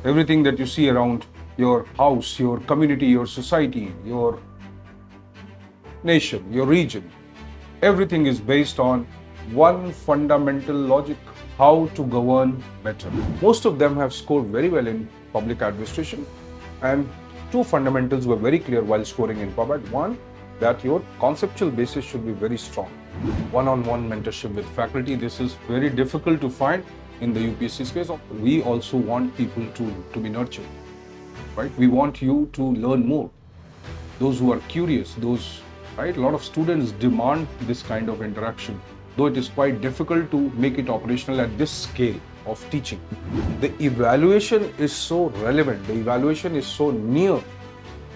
Everything that you see around your house, your community, your society, your nation, your region, everything is based on one fundamental logic: how to govern better. Most of them have scored very well in public administration, and two fundamentals were very clear while scoring in PubAd. One, that your conceptual basis should be very strong. One-on-one mentorship with faculty, this is very difficult to find in the UPSC space. We also want people to be nurtured, right? We want you to learn more. Those who are curious, right? A lot of students demand this kind of interaction, though it is quite difficult to make it operational at this scale of teaching. The evaluation is so relevant, the evaluation is so near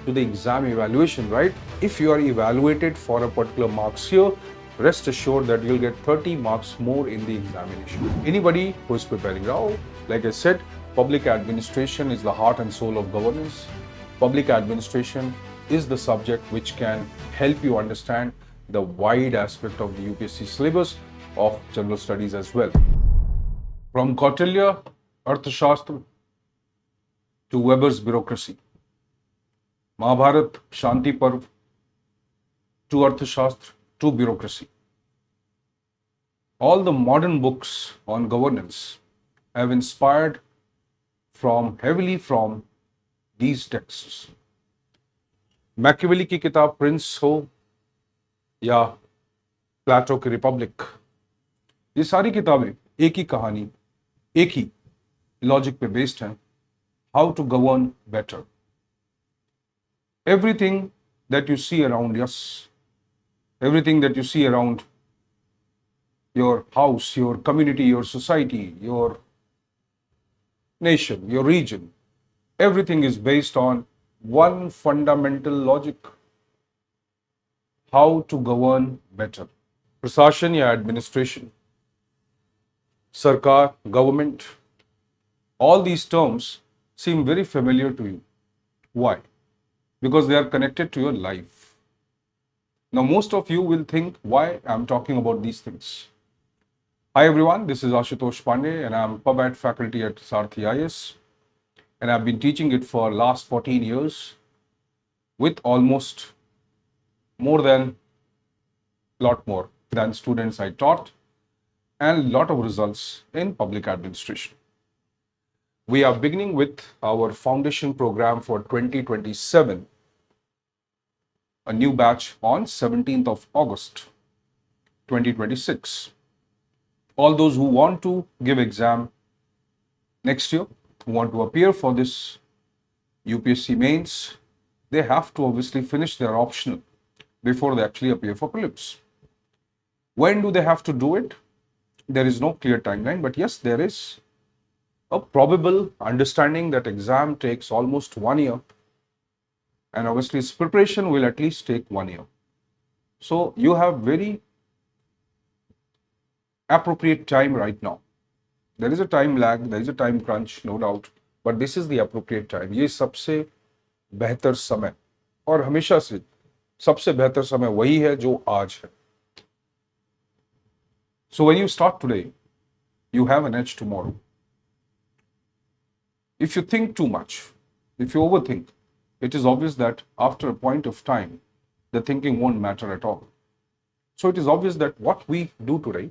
to the exam evaluation, right? If you are evaluated for a particular marks here, rest assured that you'll get 30 marks more in the examination. Anybody who is preparing now, like I said, public administration is the heart and soul of governance. Public administration is the subject which can help you understand the wide aspect of the UPSC syllabus of general studies as well. From Kautilya, Arthashastra to Weber's bureaucracy, Mahabharat, Shanti Parv to Arthashastra to bureaucracy. All the modern books on governance have inspired heavily from these texts. Machiavelli की किताब Prince हो या प्लेटो की Republic, ये सारी किताबें एक ही कहानी, एक ही लॉजिक पे बेस्ड हैं, how to govern better. Everything that you see around us, everything that you see around your house, your community, your society, your nation, your region, everything is based on one fundamental logic: how to govern better. Prasashan ya administration, sarkar, government, all these terms seem very familiar to you. Why? Because they are connected to your life. Now, most of you will think, why I'm talking about these things. Hi everyone, this is Ashutosh Pandey and I'm PubAd faculty at Sarrthi IAS, and I've been teaching it for last 14 years with almost more than students I taught, and a lot of results in public administration. We are beginning with our foundation program for 2027, a new batch on 17th of August 2026. All those who want to give exam next year, who want to appear for this UPSC mains, they have to obviously finish their optional before they actually appear for prelims. When do they have to do it? There is no clear timeline, but yes, there is a probable understanding that exam takes almost 1 year, and obviously its preparation will at least take 1 year. So you have very appropriate time right now. There is a time lag, there is a time crunch, no doubt, but this is the appropriate time. ये सबसे बेहतर समय, और हमेशा से सबसे बेहतर समय वही है जो आज है. So when you start today, you have an edge tomorrow. If you think too much, if you overthink, it is obvious that after a point of time, the thinking won't matter at all. So it is obvious that what we do today,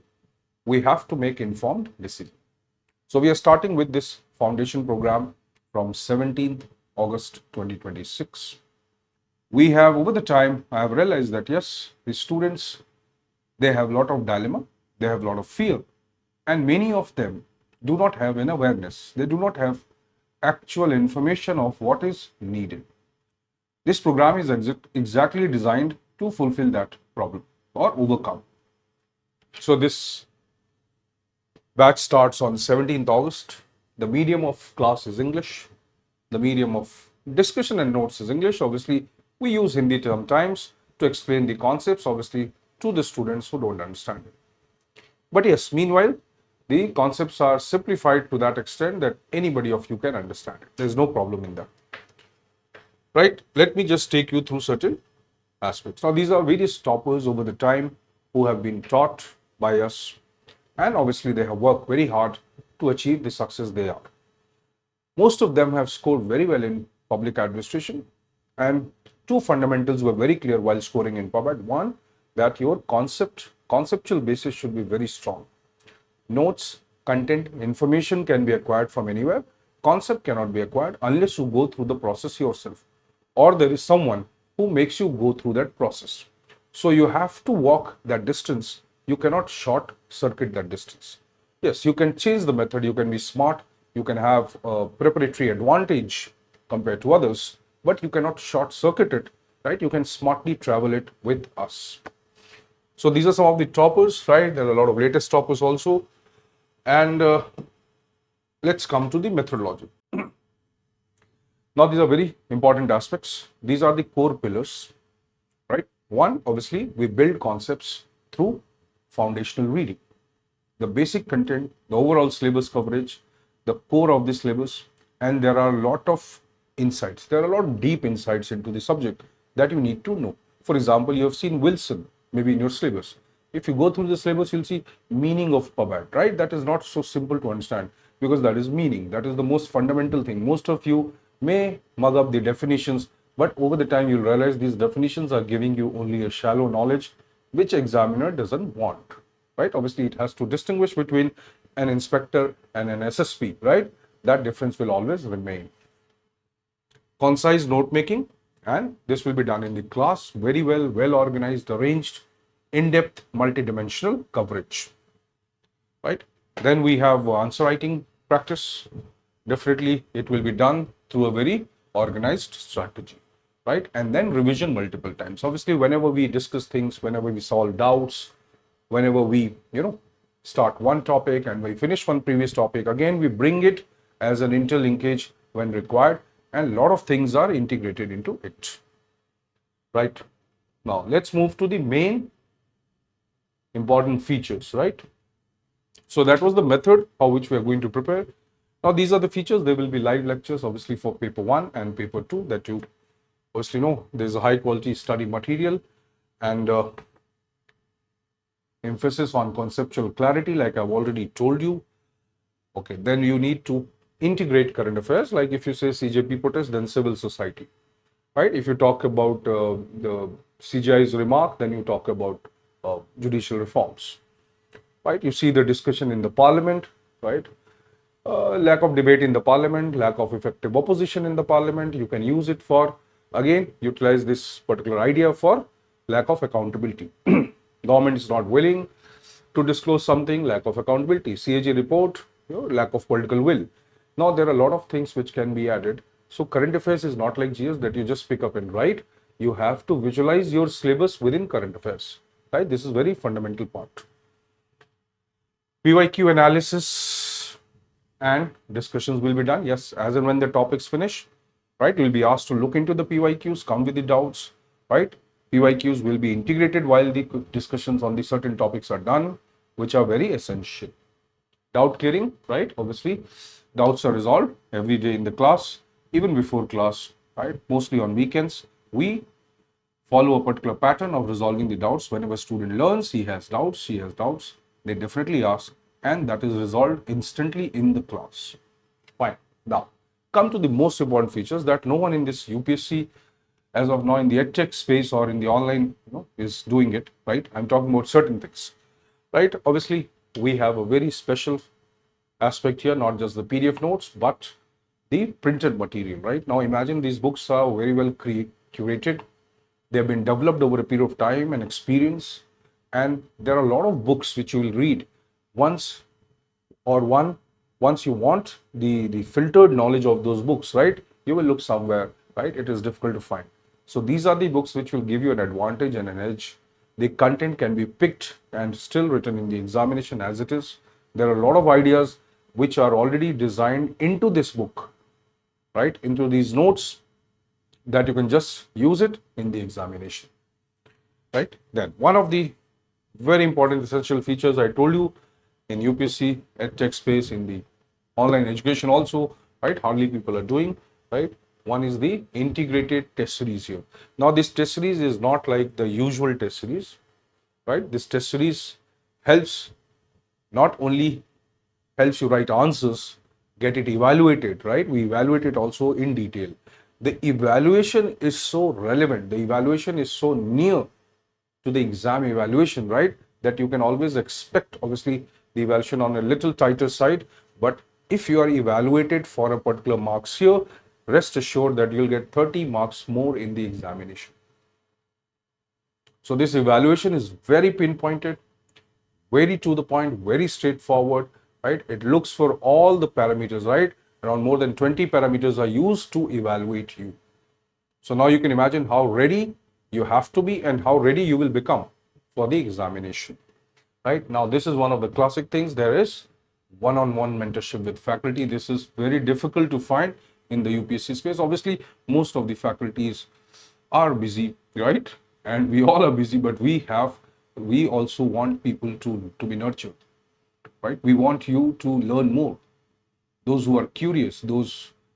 we have to make informed decisions. So we are starting with this foundation program from 17th August 2026. We have, over the time, I have realized that yes, the students, they have a lot of dilemma, they have a lot of fear, and many of them do not have an awareness. They do not have actual information of what is needed. This program is exactly designed to fulfill that problem or overcome. So this batch starts on 17th August. The medium of class is English. The medium of discussion and notes is English. Obviously, we use Hindi term times to explain the concepts, obviously, to the students who don't understand it. But yes, meanwhile, the concepts are simplified to that extent that anybody of you can understand it. There's no problem in that. Right? Let me just take you through certain aspects. Now, these are various toppers over the time who have been taught by us, and obviously they have worked very hard to achieve the success they are. Most of them have scored very well in public administration, and two fundamentals were very clear while scoring in PubAd. One, that your conceptual basis should be very strong. Notes, content, information can be acquired from anywhere. Concept cannot be acquired unless you go through the process yourself, or there is someone who makes you go through that process. So you have to walk that distance. You cannot short circuit that distance. Yes, you can change the method, you can be smart, you can have a preparatory advantage compared to others, but you cannot short circuit it, right? You can smartly travel it with us. So these are some of the toppers, right? There are a lot of latest toppers also. And let's come to the methodology. Now, these are very important aspects. These are the core pillars, right? One, obviously, we build concepts through foundational reading. The basic content, the overall syllabus coverage, the core of the syllabus, and there are a lot of insights. There are a lot of deep insights into the subject that you need to know. For example, you have seen Wilson, maybe in your syllabus. If you go through the syllabus, you'll see meaning of PubAd, right? That is not so simple to understand because that is meaning. That is the most fundamental thing. Most of you may mug up the definitions, but over the time you'll realize these definitions are giving you only a shallow knowledge, which examiner doesn't want, right? Obviously, it has to distinguish between an inspector and an SSP, right? That difference will always remain. Concise note making, and this will be done in the class, very well organized, arranged, in-depth, multidimensional coverage, right? Then we have answer writing practice. Definitely, it will be done through a very organized strategy, right? And then revision multiple times. Obviously, whenever we discuss things, whenever we solve doubts, whenever we, start one topic and we finish one previous topic, again, we bring it as an interlinkage when required, and a lot of things are integrated into it, right? Now, let's move to the main important features, right? So that was the method how which we are going to prepare. Now, these are the features. There will be live lectures, obviously, for paper 1 and paper 2 that you obviously know. There's a high quality study material and emphasis on conceptual clarity, like I've already told you. Okay, then you need to integrate current affairs. Like if you say CJP protest, then civil society, right? If you talk about the CGI's remark, then you talk about judicial reforms, right? You see the discussion in the parliament, right? Lack of debate in the parliament, lack of effective opposition in the parliament. You can use it for, again, utilize this particular idea for lack of accountability. Government is not willing to disclose something, lack of accountability. CAG report, lack of political will. Now, there are a lot of things which can be added. So, current affairs is not like GS that you just pick up and write. You have to visualize your syllabus within current affairs, right? This is very fundamental part. PYQ analysis and discussions will be done. Yes, as and when the topics finish, right? You will be asked to look into the PYQs, come with the doubts, right? PYQs will be integrated while the discussions on the certain topics are done, which are very essential. Doubt clearing, right? Obviously, doubts are resolved every day in the class, even before class, right? Mostly on weekends. We follow a particular pattern of resolving the doubts. Whenever a student learns, he has doubts, she has doubts, they definitely ask, and that is resolved instantly in the class. Fine. Now, come to the most important features that no one in this UPSC as of now in the edtech space or in the online, is doing it, right? I'm talking about certain things, right? Obviously, we have a very special aspect here, not just the PDF notes, but the printed material, right? Now, imagine these books are very well curated. They've been developed over a period of time and experience, and there are a lot of books which you will read once you want the filtered knowledge of those books, right? You will look somewhere, right? It is difficult to find. So these are the books which will give you an advantage and an edge. The content can be picked and still written in the examination as it is. There are a lot of ideas which are already designed into this book, right? Into these notes that you can just use it in the examination, right? Then one of the very important essential features I told you in UPSC edtech space, in the online education also, right? Hardly people are doing, right? One is the integrated test series here. Now, this test series is not like the usual test series, right? This test series not only helps you write answers, get it evaluated, right? We evaluate it also in detail. The evaluation is so relevant, the evaluation is so near to the exam evaluation, right? That you can always expect, obviously, the evaluation on a little tighter side. But if you are evaluated for a particular marks here, rest assured that you'll get 30 marks more in the examination. So this evaluation is very pinpointed, very to the point, very straightforward, right? It looks for all the parameters, right? Around more than 20 parameters are used to evaluate you. So now you can imagine how ready you have to be and how ready you will become for the examination, right? Now, this is one of the classic things. There is one-on-one mentorship with faculty. This is very difficult to find in the UPSC space. Obviously, most of the faculties are busy, right? And we all are busy, but we also want people to be nurtured, right? We want you to learn more. Those who are curious,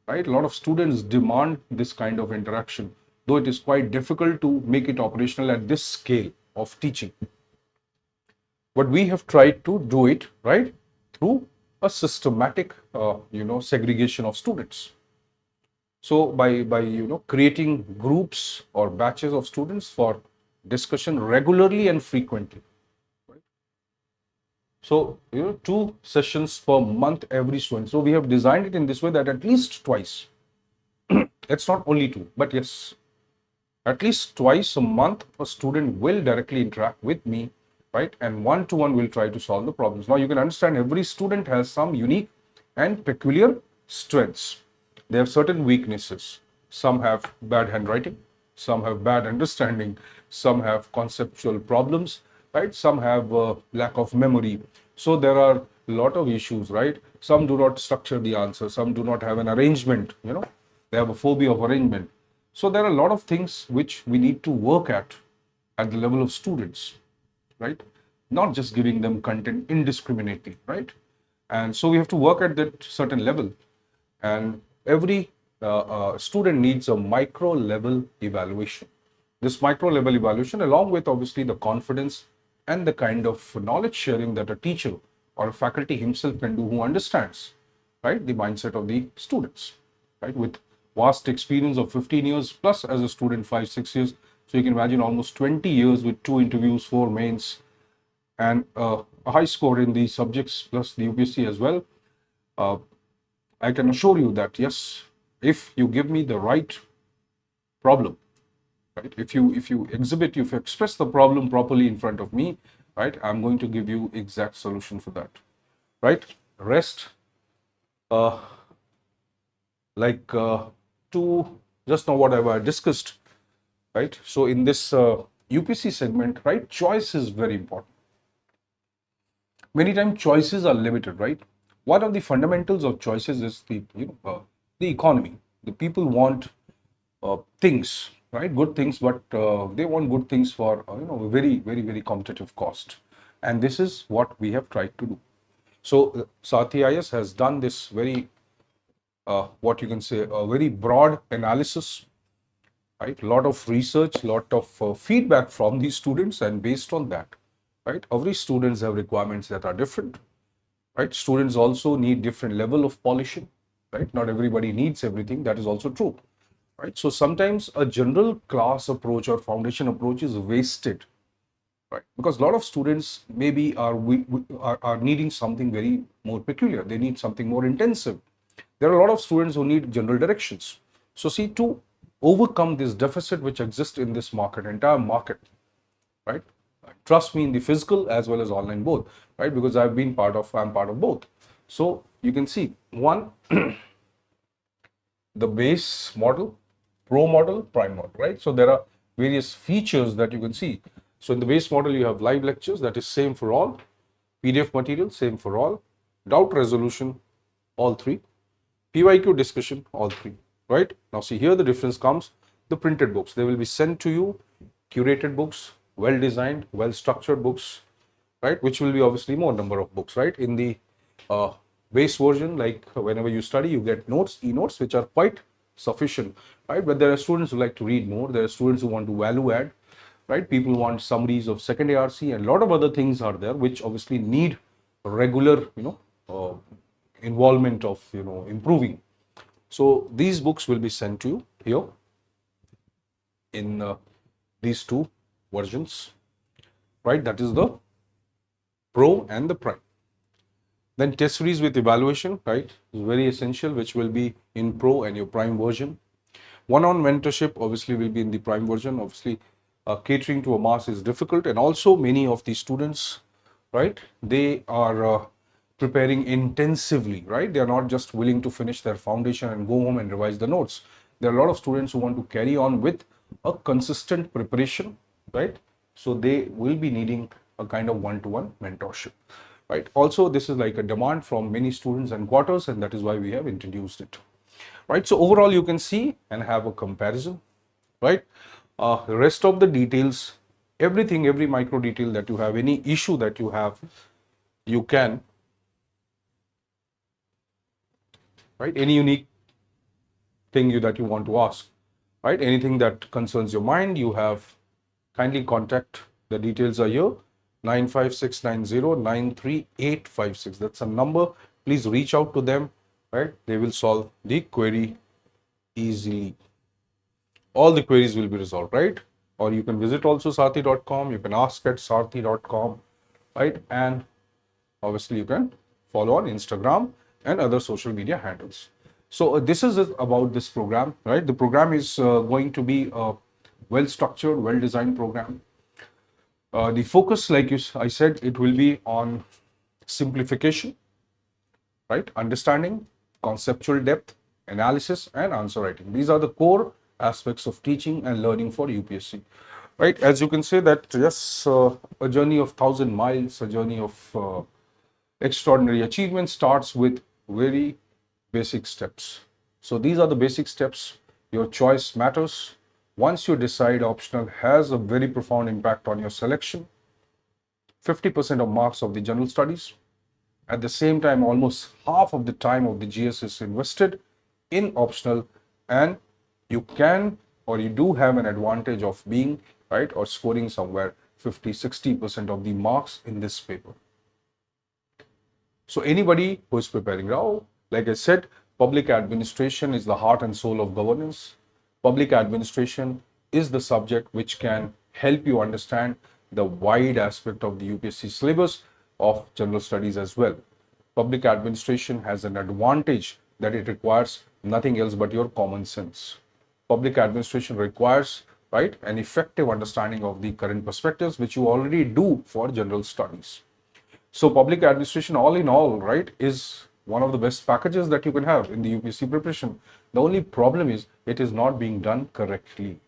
right? A lot of students demand this kind of interaction, though it is quite difficult to make it operational at this scale of teaching. But we have tried to do it, right, through a systematic, segregation of students. So by creating groups or batches of students for discussion regularly and frequently. Right? So 2 sessions per month every student. So we have designed it in this way that at least twice. It's not only 2, but yes, at least twice a month a student will directly interact with me, right? And one-to-one will try to solve the problems. Now you can understand every student has some unique and peculiar strengths. They have certain weaknesses. Some have bad handwriting, some have bad understanding, some have conceptual problems, right? Some have lack of memory. So there are a lot of issues, right? Some do not structure the answer, some do not have an arrangement, they have a phobia of arrangement. So there are a lot of things which we need to work at the level of students, right? Not just giving them content indiscriminately, right? And so we have to work at that certain level. And every student needs a micro level evaluation. This micro level evaluation, along with obviously the confidence and the kind of knowledge sharing that a teacher or a faculty himself can do, who understands, right, the mindset of the students, right, with vast experience of 15 years plus as a student, 5-6 years. So you can imagine almost 20 years with 2 interviews, 4 mains, and a high score in the subjects plus the UPSC as well. I can assure you that yes, if you give me the right problem, right, if you express the problem properly in front of me, right, I'm going to give you exact solution for that, right? Rest, to just know whatever I discussed, right? So in this UPSC segment, right, choice is very important. Many times choices are limited, right? One of the fundamentals of choices is the economy. The people want things, right? Good things, but they want good things for very, very, very competitive cost. And this is what we have tried to do. So Sarrthi IAS has done this very, what you can say, a very broad analysis, right? A lot of research, lot of feedback from these students, and based on that, right? Every students have requirements that are different, right? Students also need different level of polishing, right? Not everybody needs everything. That is also true, right? So sometimes a general class approach or foundation approach is wasted, right? Because a lot of students maybe are needing something very more peculiar. They need something more intensive. There are a lot of students who need general directions. So see, to overcome this deficit which exists in this market, entire market, right? Trust me, in the physical as well as online both, right? Because I'm part of both. So you can see, one, the base model, pro model, prime model, right? So there are various features that you can see. So in the base model, you have live lectures, that is same for all. PDF material, same for all. Doubt resolution, all 3. PYQ discussion, all 3, right? Now see, here the difference comes, the printed books. They will be sent to you, curated books, well-designed, well-structured books, right? Which will be obviously more number of books, right? In the base version, like whenever you study, you get notes, e-notes, which are quite sufficient, right? But there are students who like to read more. There are students who want to value add, right? People want summaries of second ARC, and a lot of other things are there, which obviously need regular, involvement of, improving. So these books will be sent to you here in these two versions, right? That is the Pro and the Prime. Then test series with evaluation, right, is very essential, which will be in Pro and your Prime version. One-on mentorship obviously will be in the Prime version. Obviously, catering to a mass is difficult, and also many of the students, right, they are preparing intensively, right? They are not just willing to finish their foundation and go home and revise the notes. There are a lot of students who want to carry on with a consistent preparation, right? So they will be needing a kind of one-to-one mentorship, right? Also, this is like a demand from many students and quarters, and that is why we have introduced it, right? So overall, you can see and have a comparison, right? The rest of the details, everything, every micro detail that you have, any issue that you have, you can, right? Any unique thing that you want to ask, right? Anything that concerns your mind, you have, kindly contact. The details are here, 95690 93856. That's a number. Please reach out to them, right? They will solve the query easily. All the queries will be resolved, right? Or you can visit also sarrthi.com. You can ask at sarrthi.com, right? And obviously you can follow on Instagram and other social media handles. So this is it about this program, right? The program is going to be a well-structured, well-designed program. The focus, like I said, it will be on simplification, right? Understanding, conceptual depth, analysis, and answer writing. These are the core aspects of teaching and learning for UPSC, right? As you can say that, yes, a journey of 1,000 miles, a journey of extraordinary achievement starts with very basic steps. So these are the basic steps. Your choice matters. Once you decide, optional has a very profound impact on your selection. 50% of marks of the general studies. At the same time, almost half of the time of the GS is invested in optional, and you can, or you do have an advantage of being, right, or scoring somewhere 50-60% of the marks in this paper. So anybody who is preparing now, like I said, public administration is the heart and soul of governance. Public administration is the subject which can help you understand the wide aspect of the UPSC syllabus of general studies as well. Public administration has an advantage that it requires nothing else but your common sense. Public administration requires, right, an effective understanding of the current perspectives, which you already do for general studies. So public administration, all in all, right, is one of the best packages that you can have in the UPSC preparation. The only problem is it is not being done correctly.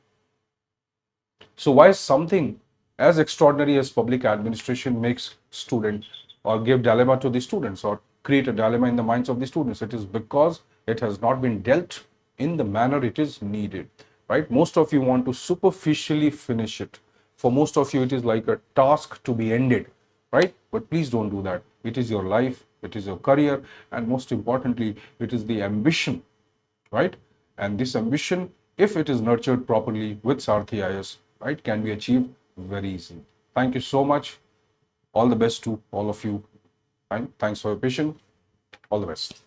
So why something as extraordinary as public administration makes student or give dilemma to the students or create a dilemma in the minds of the students? It is because it has not been dealt in the manner it is needed, right? Most of you want to superficially finish it. For most of you, it is like a task to be ended, right? But please don't do that. It is your life, it is your career, and most importantly, it is the ambition, right? And this ambition, if it is nurtured properly with Sarrthi IAS, right, can be achieved very easily. Thank you so much. All the best to all of you. And thanks for your patience. All the best.